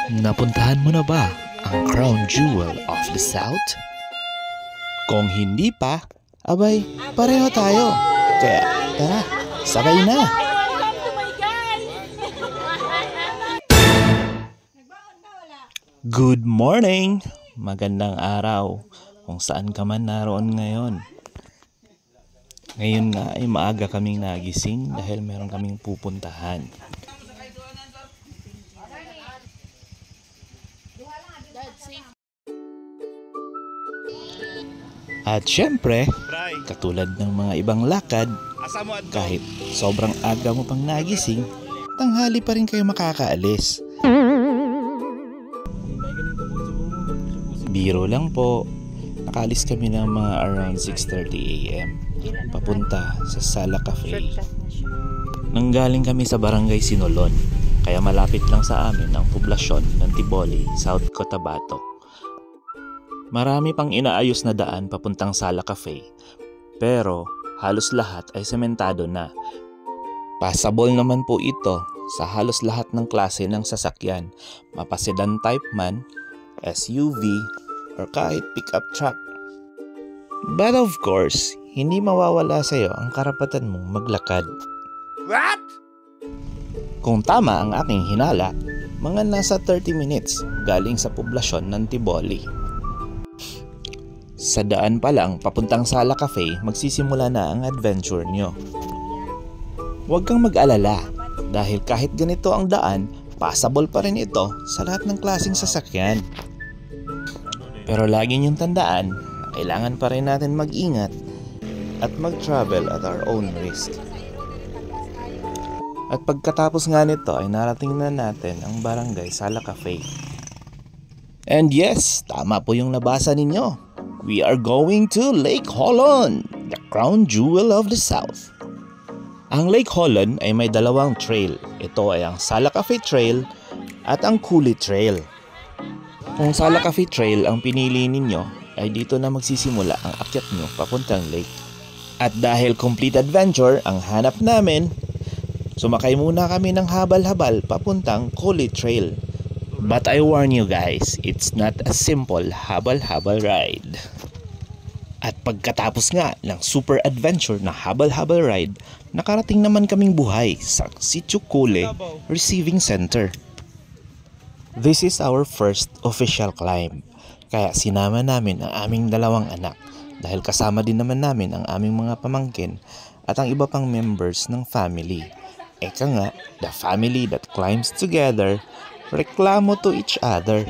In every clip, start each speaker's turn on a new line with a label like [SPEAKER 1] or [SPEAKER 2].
[SPEAKER 1] Napuntahan mo na ba ang Crown Jewel of the South? Kung hindi pa, abay, pareho tayo. Kaya tara, sabay na! Good morning! Magandang araw kung saan ka man naroon ngayon. Ngayon nga ay maaga kaming nagising dahil meron kaming pupuntahan. At syempre, katulad ng mga ibang lakad, kahit sobrang aga mo pang nagising, tanghali pa rin kayo makakaalis. Biro lang po, nakaalis kami ng mga around 6:30 AM papunta sa Sala Cafe. Nanggaling kami sa Barangay Sinulon, kaya malapit lang sa amin ang poblasyon ng Tiboli, South Cotabato. Marami pang inaayos na daan papuntang Sala Cafe, pero halos lahat ay sementado na. Passable naman po ito sa halos lahat ng klase ng sasakyan, mapasedan type man, SUV, or kahit pickup truck. But of course, hindi mawawala sa iyo ang karapatan mong maglakad. What? Kung tama ang aking hinala, mga nasa 30 minutes galing sa poblasyon ng Tiboli. Sa daan pa lang papuntang Sala Cafe, magsisimula na ang adventure nyo. Huwag kang mag-alala dahil kahit ganito ang daan, passable pa rin ito sa lahat ng klaseng sasakyan. Pero lagi niyong tandaan na kailangan pa rin natin mag-ingat at mag-travel at our own risk. At pagkatapos nga nito ay narating na natin ang Barangay Sala Cafe. And yes, tama po yung nabasa ninyo. We are going to Lake Holon, the crown jewel of the South. Ang Lake Holon ay may dalawang trail. Ito ay ang Sala Cafe Trail at ang Coulee Trail. Kung Sala Cafe Trail ang pinili ninyo, ay dito na magsisimula ang akyat nyo papuntang lake. At dahil complete adventure ang hanap namin, sumakay muna kami ng habal-habal papuntang Coulee Trail. But I warn you guys, it's not a simple habal-habal ride. At pagkatapos nga ng super adventure na habal-habal ride, nakarating naman kaming buhay sa Sitio Coulee Receiving Center. This is our first official climb, kaya sinama namin ang aming dalawang anak dahil kasama din naman namin ang aming mga pamangkin at ang iba pang members ng family. Eka nga, the family that climbs together, reklamo to each other.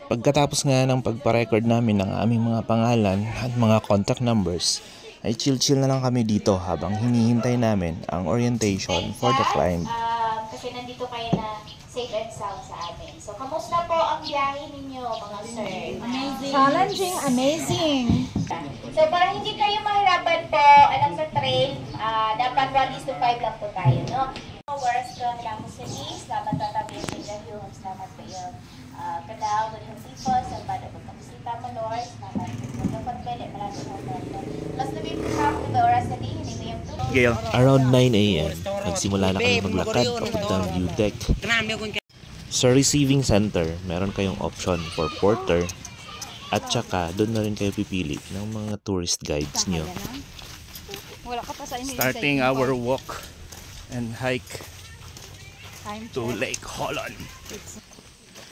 [SPEAKER 1] Pagkatapos nga ng pagparecord namin ng aming mga pangalan at mga contact numbers, ay chill-chill na lang kami dito habang hinihintay namin ang orientation for the climb.
[SPEAKER 2] Kasi nandito kayo na safe and sound sa amin. So, kamusta po ang biyahe ninyo, mga sir?
[SPEAKER 3] Amazing. Challenging, amazing.
[SPEAKER 2] So, para hindi kayo mahirapan po, alam sa trail, dapat 1:5 lang po tayo, no? Whereas ko, salamat sa East, salamat sa tabi sa Jahyo, salamat po yung Kadao, Ganyan People, salamat po pag-isita mo, Lord, salamat po dapat pwede, malapit na po. Plus, nabi po sa ako ba oras na di, hindi mo yung tulog.
[SPEAKER 1] Around 9 AM, nagsimula na kami maglakad papuntang view deck. Sa receiving center, meron kayong option for porter at saka doon na rin kayo pipili ng mga tourist guides nyo. Starting our walk and hike to Lake Holon.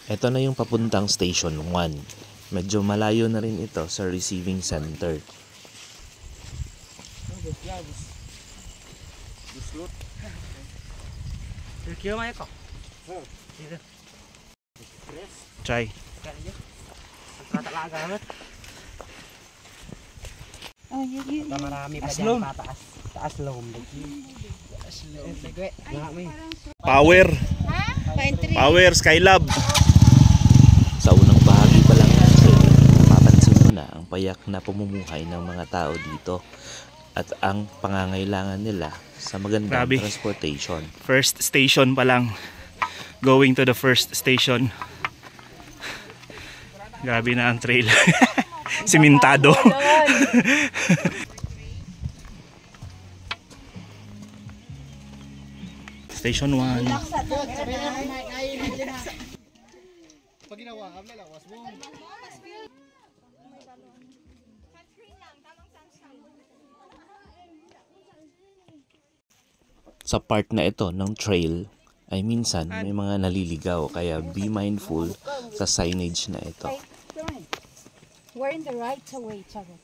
[SPEAKER 1] Ito na yung papuntang Station 1. Medyo malayo na rin ito sa receiving center. Try.
[SPEAKER 4] Marami pa dyan pataas. Taas lom.
[SPEAKER 1] Power! Power Skylab! Sa unang bahagi pa lang napapansin mo na ang payak na pamumuhay ng mga tao dito at ang pangangailangan nila sa magandang transportation.
[SPEAKER 5] First station pa lang. Going to the first station. Grabe na ang trail. Simentado. Station 1.
[SPEAKER 1] Sa part na ito ng trail ay minsan may mga naliligaw kaya be mindful sa signage na ito.
[SPEAKER 3] We're in the right way, Charo.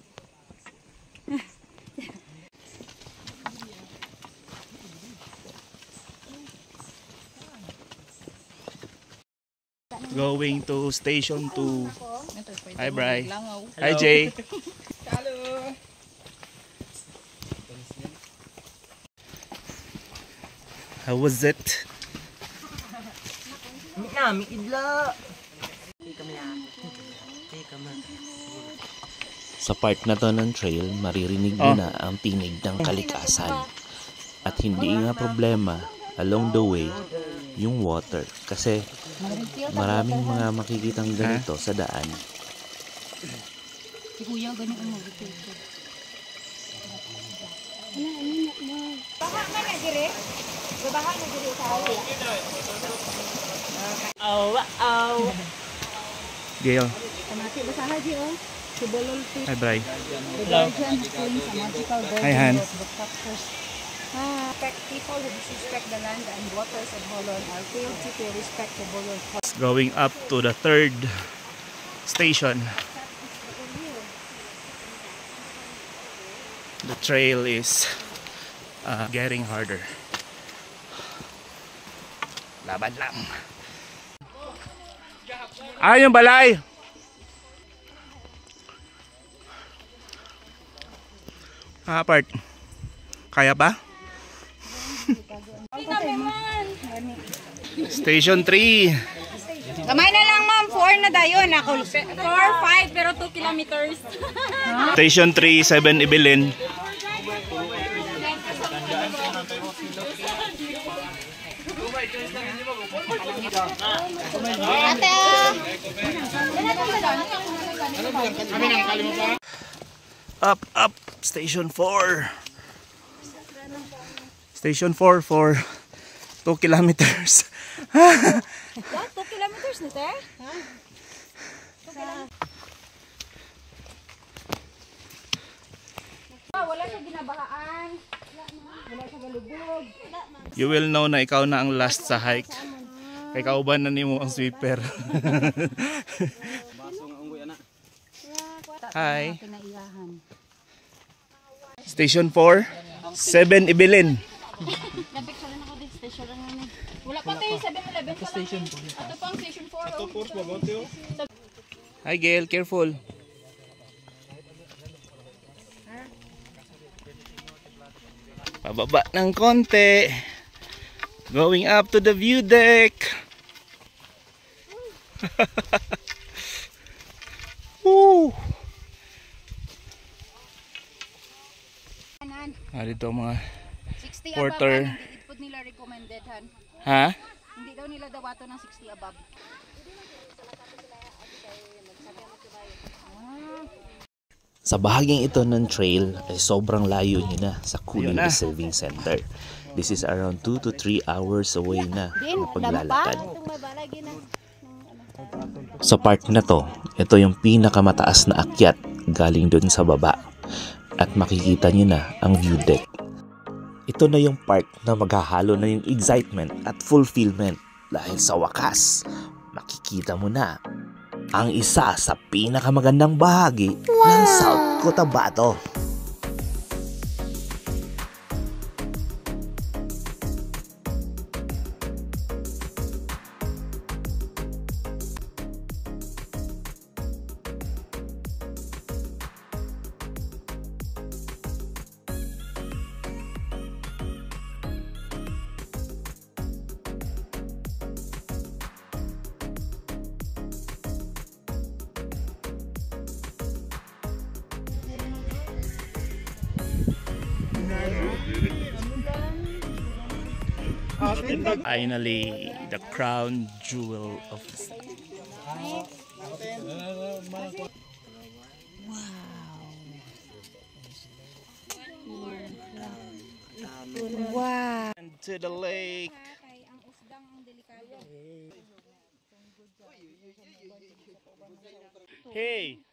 [SPEAKER 5] Going to Station 2. Hi, Bri. Hi, Jay. How was it?
[SPEAKER 1] Sa part na to ng trail, maririnig mo na ang tinig ng kalikasan. At hindi nga problema along the way yung water. Kasi maraming mga makikitang ganito sa daan.
[SPEAKER 3] Si Kuya, ganyan ang mag-picture. Baha na na, dire. Babaha na, dire sa awa.
[SPEAKER 5] Gail.
[SPEAKER 3] Kamati, basaha, di, oh. Si Bolol Fish.
[SPEAKER 5] Hi, Bri.
[SPEAKER 3] The guardian who claims a magical
[SPEAKER 5] Hi, Han.
[SPEAKER 3] garden was captures. Respect people who disrespect the land and waters of Bolol are failed to pay respect to Bolol.
[SPEAKER 5] Going up to the third station. The trail is getting harder. Laban lang. Yung balay! Part. Kaya pa? Station 3.
[SPEAKER 3] Kamay na lang, ma'am. 4 na dayon. Ako. 4, 5, pero 2 kilometers.
[SPEAKER 5] Station 3, 7 Ibilin. Up, Station 4. Station 4 for 2 kilometers.
[SPEAKER 3] 2 kilometers na, te? Wala siya ginabahaan. Wala siya galubog.
[SPEAKER 5] You will know na ikaw na ang last sa hike. Kay kauban na nimo ang sweeper. Hi. Station 4, 7 Ibilin.
[SPEAKER 3] Wala pa tayo 7-Eleven pa lang. Ito pang station 4.
[SPEAKER 5] Hi Gail, careful. Pababa ng konti. Going up to the view deck. Woo! Dito ang mga
[SPEAKER 3] 60
[SPEAKER 5] porter.
[SPEAKER 3] above, hindi po nila recommended, Han.
[SPEAKER 5] Ha?
[SPEAKER 3] Hindi daw nila dawato ng 60 above.
[SPEAKER 1] Sa bahaging ito ng trail ay sobrang layo nyo na sa Kulin Receiving Center. This is around 2 to 3 hours away na ng paglalakad. Sa part na to, ito yung pinakamataas na akyat galing dun sa baba. At makikita nyo na ang view deck. Ito na yung part na maghahalo na yung excitement at fulfillment dahil sa wakas, makikita mo na ang isa sa pinakamagandang bahagi ng South Cotabato.
[SPEAKER 5] Finally, the crown jewel of the state.
[SPEAKER 3] Wow.
[SPEAKER 5] And to the lake. Hey!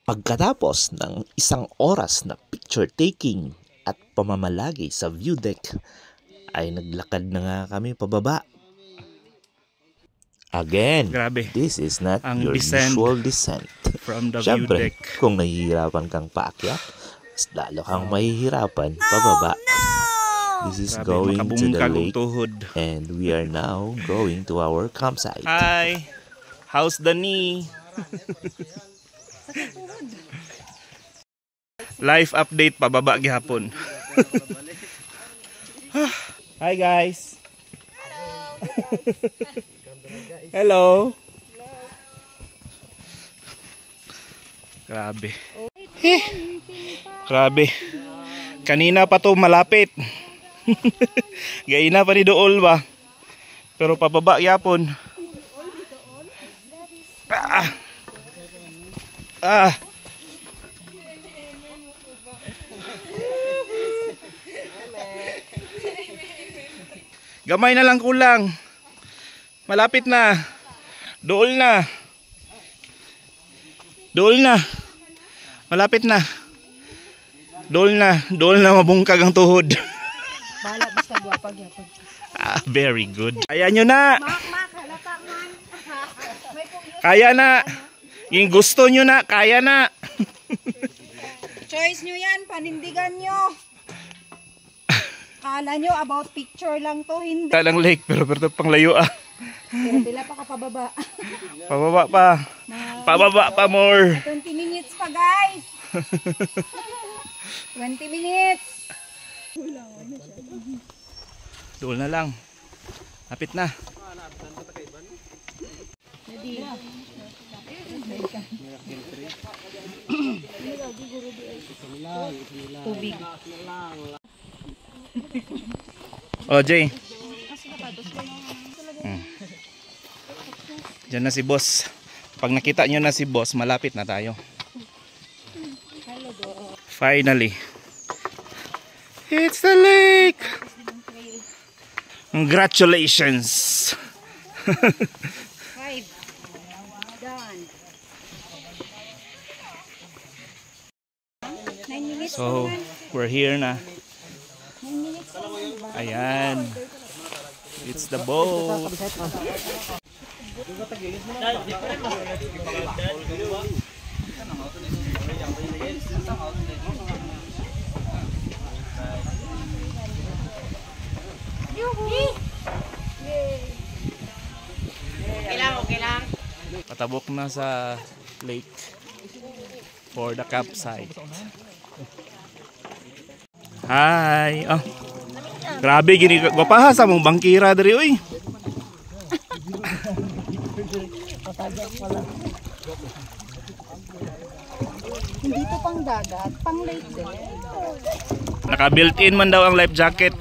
[SPEAKER 1] Pagkatapos ng isang oras na picture taking at pamamalagi sa view deck, ay naglakad na nga kami pababa. Again,
[SPEAKER 5] Grabe.
[SPEAKER 1] this is not
[SPEAKER 5] Ang
[SPEAKER 1] your
[SPEAKER 5] descent
[SPEAKER 1] usual descent.
[SPEAKER 5] from the view
[SPEAKER 1] Siyempre,
[SPEAKER 5] deck.
[SPEAKER 1] kung nahihirapan kang paakyat, mas lalo kang mahihirapan pababa. This is
[SPEAKER 5] Grabe,
[SPEAKER 1] going to the
[SPEAKER 5] makabungkag ang
[SPEAKER 1] lake,
[SPEAKER 5] tuhod.
[SPEAKER 1] and we are now going to our campsite.
[SPEAKER 5] Hi! How's the knee? Life update pababa gihapon. Hi guys. Hello. Grabe. Grabe. Kanina pa to malapit. Gaina pa ni dool ba? Pero pababa yapon. Ah. Gamay na lang kulang. Malapit na. Dool na. Dool na. Malapit na. Dool na. Dool na mabungkag ang tuhod.
[SPEAKER 3] Bahala, basta guwapag yapag.
[SPEAKER 5] Ah, very good. Kaya nyo na. Kaya na. Yung gusto nyo na, kaya na.
[SPEAKER 3] Choice nyo yan, panindigan nyo. Kala nyo about picture lang to, hindi.
[SPEAKER 5] Talang lake, pero pang layo ah.
[SPEAKER 3] Pero pila pa ka pababa.
[SPEAKER 5] Pababa pa. Pababa pa more.
[SPEAKER 3] 20 minutes pa guys. 20 minutes.
[SPEAKER 5] Dool na lang. Lapit na.
[SPEAKER 3] Tubig.
[SPEAKER 5] Oh, Jay. Diyan na si boss. Pag nakita nyo na si boss, malapit na tayo. Finally. It's the lake! Congratulations!
[SPEAKER 3] 5. Done. 9 minutes.
[SPEAKER 5] So, we're here na.
[SPEAKER 3] 9 minutes.
[SPEAKER 5] Ayan. It's the boat. Patabok na sa lake for the campsite. Hi. Oh. Grabe gini gwapaha sa mong bangkira diri oy.
[SPEAKER 3] Hindi to pang dagat, pang lake din.
[SPEAKER 5] Naka built-in man daw ang life jacket.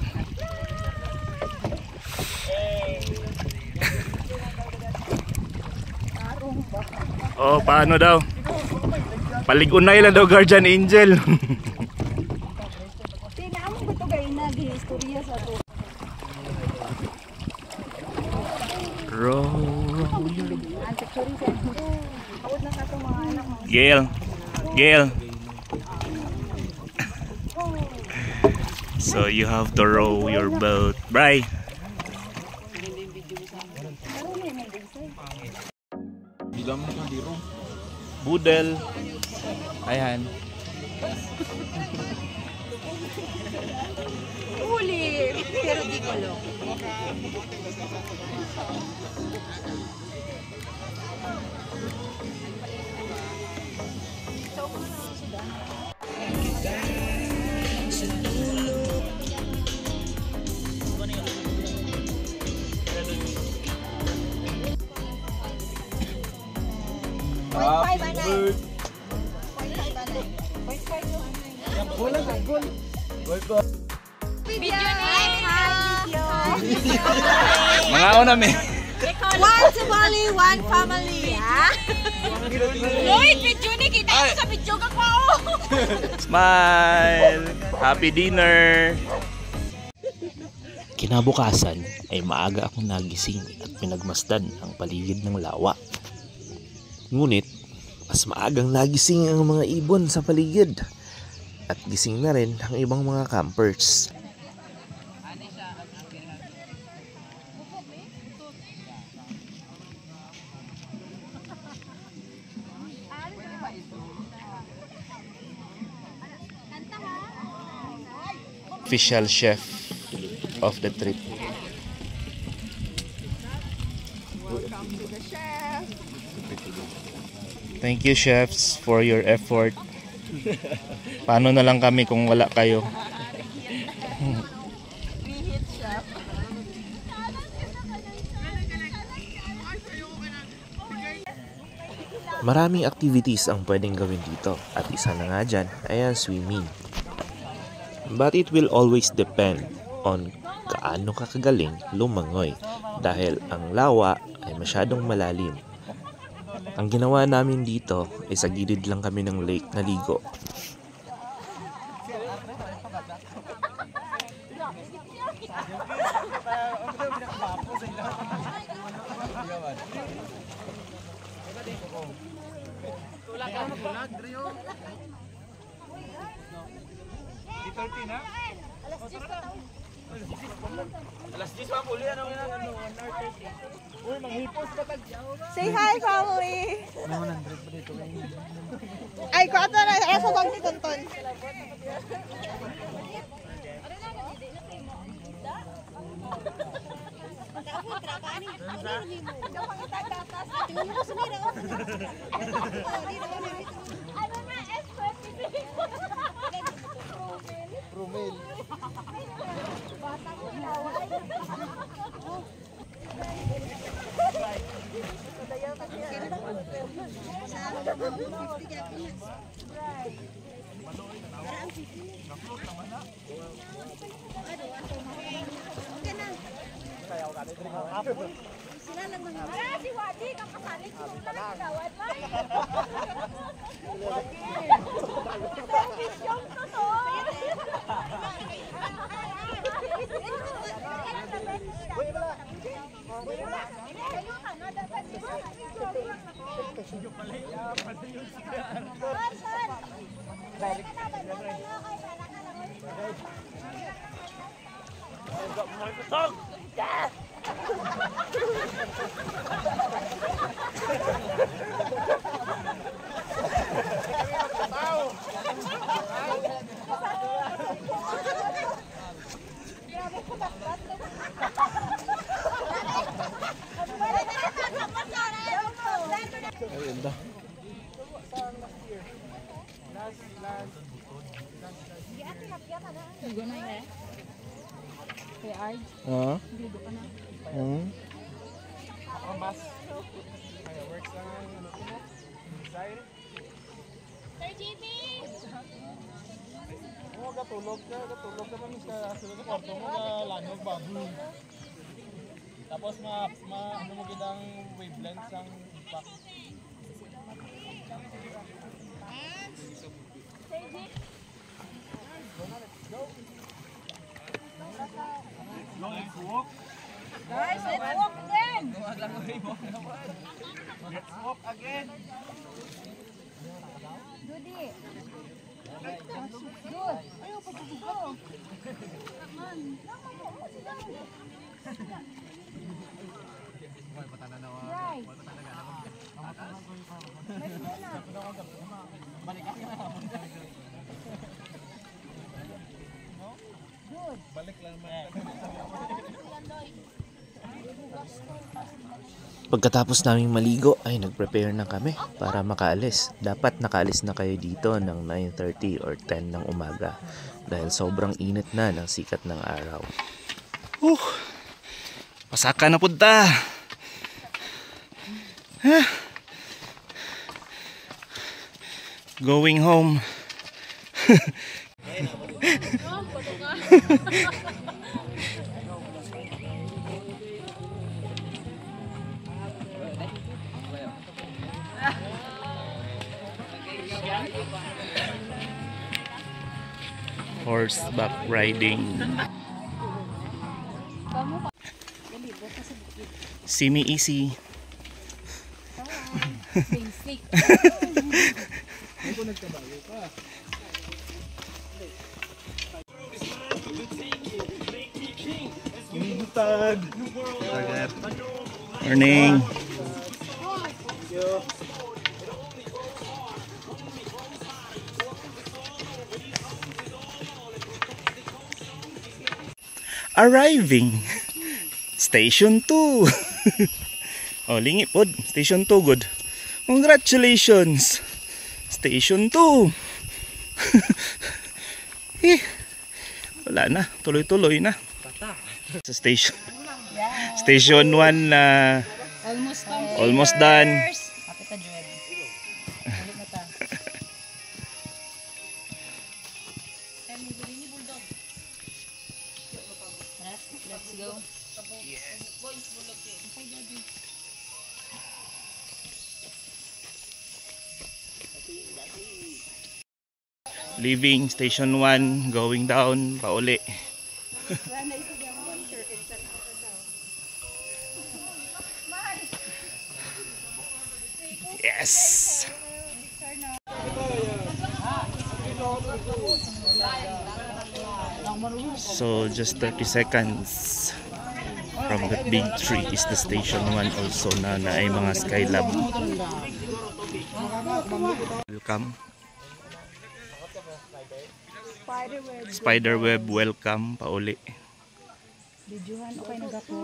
[SPEAKER 5] Oh, paano daw? Paligunay lang daw guardian angel.
[SPEAKER 3] Tinaamon ba ito gaya na istorya sa to?
[SPEAKER 5] Row.
[SPEAKER 3] Antikuri sa hawad na sa itong mga anak mo.
[SPEAKER 5] Gail. Gail. So you have to row your boat. Bye. Budel. Ayan.
[SPEAKER 3] Huli, pero di ko lo.
[SPEAKER 5] Mga una me.
[SPEAKER 3] One to Bali, one family. Lloyd, video ni kita ko sa video ka ko.
[SPEAKER 5] Smile. Happy dinner.
[SPEAKER 1] Kinabukasan ay maaga akong nagising at pinagmasdan ang paligid ng lawa. Ngunit, mas maagang nagising ang mga ibon sa paligid at gising na rin ang ibang mga campers. Official chef of the trip.
[SPEAKER 3] Welcome to the chef.
[SPEAKER 5] Thank you, chefs, for your effort. Paano na lang kami kung wala kayo?
[SPEAKER 3] Reheat chef.
[SPEAKER 1] Maraming activities ang pwedeng gawin dito at isa na nga dyan ay ang swimming. But it will always depend on kaano ka kagaling lumangoy dahil ang lawa ay masyadong malalim. Ang ginawa namin dito ay sa gilid lang kami ng lake na ligo.
[SPEAKER 3] Say hi, family! Ay, ko ato na. Ay, sa bag ni Tonton.
[SPEAKER 2] Si Wadi, kang kasalit ko na lang gawad ba? Vision to to. Sir GB!
[SPEAKER 5] Katulog ka pa sa sulod ng kwarto mo ka lanog baboy. Tapos ano mo gidang wavelengths ang impact.
[SPEAKER 2] Guys, let's walk again!
[SPEAKER 5] Let's walk again.
[SPEAKER 2] Judy! Good! Ayaw pa dito! Man! Right!
[SPEAKER 5] Balik lang
[SPEAKER 1] Pagkatapos naming maligo ay nag-prepare na kami para makaalis. Dapat nakaalis na kayo dito ng 9:30 or 10 ng umaga dahil sobrang init na ng sikat ng araw.
[SPEAKER 5] Pasaka na punta. Going home. Horseback riding.
[SPEAKER 1] Simi easy.
[SPEAKER 3] Basic.
[SPEAKER 1] Morning. Arriving. Station 2. Oh, lingi pod. Station 2 good. Congratulations. Station 2. Eh, wala na. Tuloy-tuloy na. Sa station. Station 1 na almost done.
[SPEAKER 3] Kapit na, Joel. Balik na ta. Let's go.
[SPEAKER 1] Leaving station 1, going down, pauli. Yes! So just 30 seconds from that big tree is the station 1 also na ay mga Skylab. Welcome. Spiderweb, welcome, pauli.
[SPEAKER 3] Videohan, okay na ako.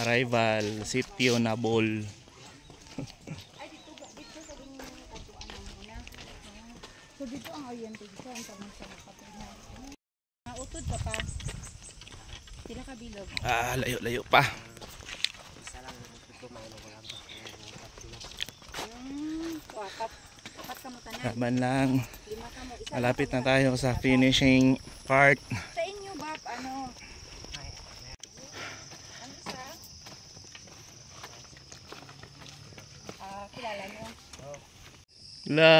[SPEAKER 1] Arrival, Sitio Nabol.
[SPEAKER 3] So dito ang oriented ko, ang tanong sa kapatid. Utod ka pa. Sila kabilog.
[SPEAKER 1] Ah, layo-layo pa.
[SPEAKER 3] Apat ka mo tanan.
[SPEAKER 1] Laban lang.
[SPEAKER 3] 5 ka mo. Isa
[SPEAKER 1] Malapit na tayo sa finishing part.
[SPEAKER 3] sa inyo, Bab, ano? Ano isa? Kilala nyo?
[SPEAKER 1] La.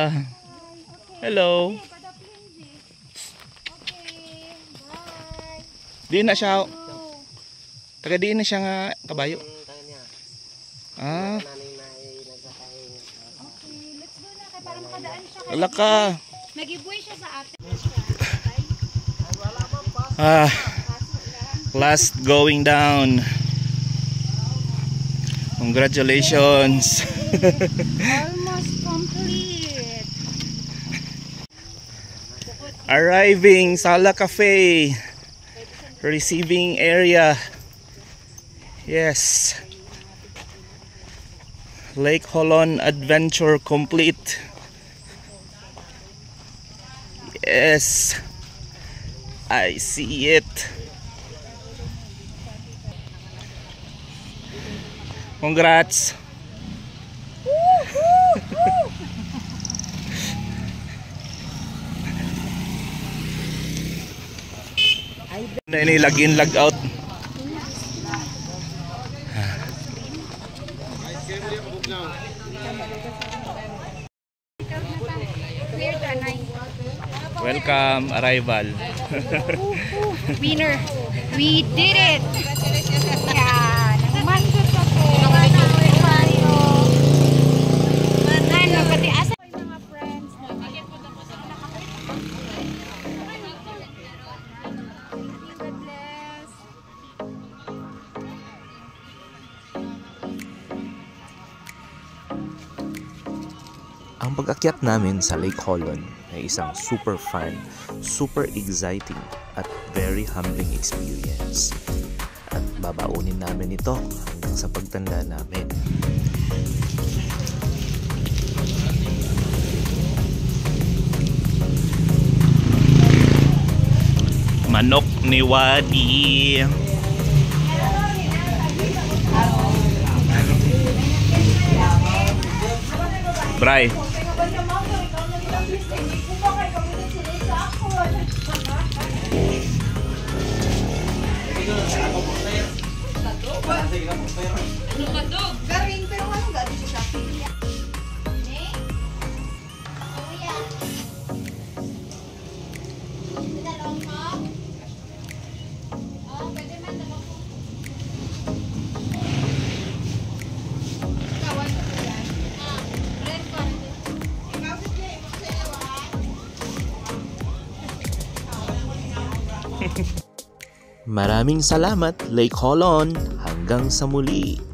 [SPEAKER 1] Hello.
[SPEAKER 3] Okay, bye.
[SPEAKER 1] Di na siya. Taga di na siya nga kabayo. Ah,
[SPEAKER 3] Okay, let's go na. Kaya para makadaan siya.
[SPEAKER 1] wala ka.
[SPEAKER 3] Nag-giveaway siya sa atin.
[SPEAKER 1] Ah, last going down. Congratulations.
[SPEAKER 3] Almost complete.
[SPEAKER 1] Arriving Sala Cafe. Receiving area. Yes. Lake Holon adventure complete. Yes. I see it. Congrats. Na ini login log out.
[SPEAKER 3] Clear tanay.
[SPEAKER 1] Welcome arrival.
[SPEAKER 3] Winner. We did it. Yan. Nangmangot ako. Ano, pati asa mga friends. God bless.
[SPEAKER 1] Ang pag-akyat namin sa Lake Holon ay isang super fun, super exciting at very humbling experience. At babaunin namin ito hanggang sa pagtanda namin. Manok ni Wadi. Bray. Maraming salamat, Lake Holon. Hanggang sa muli.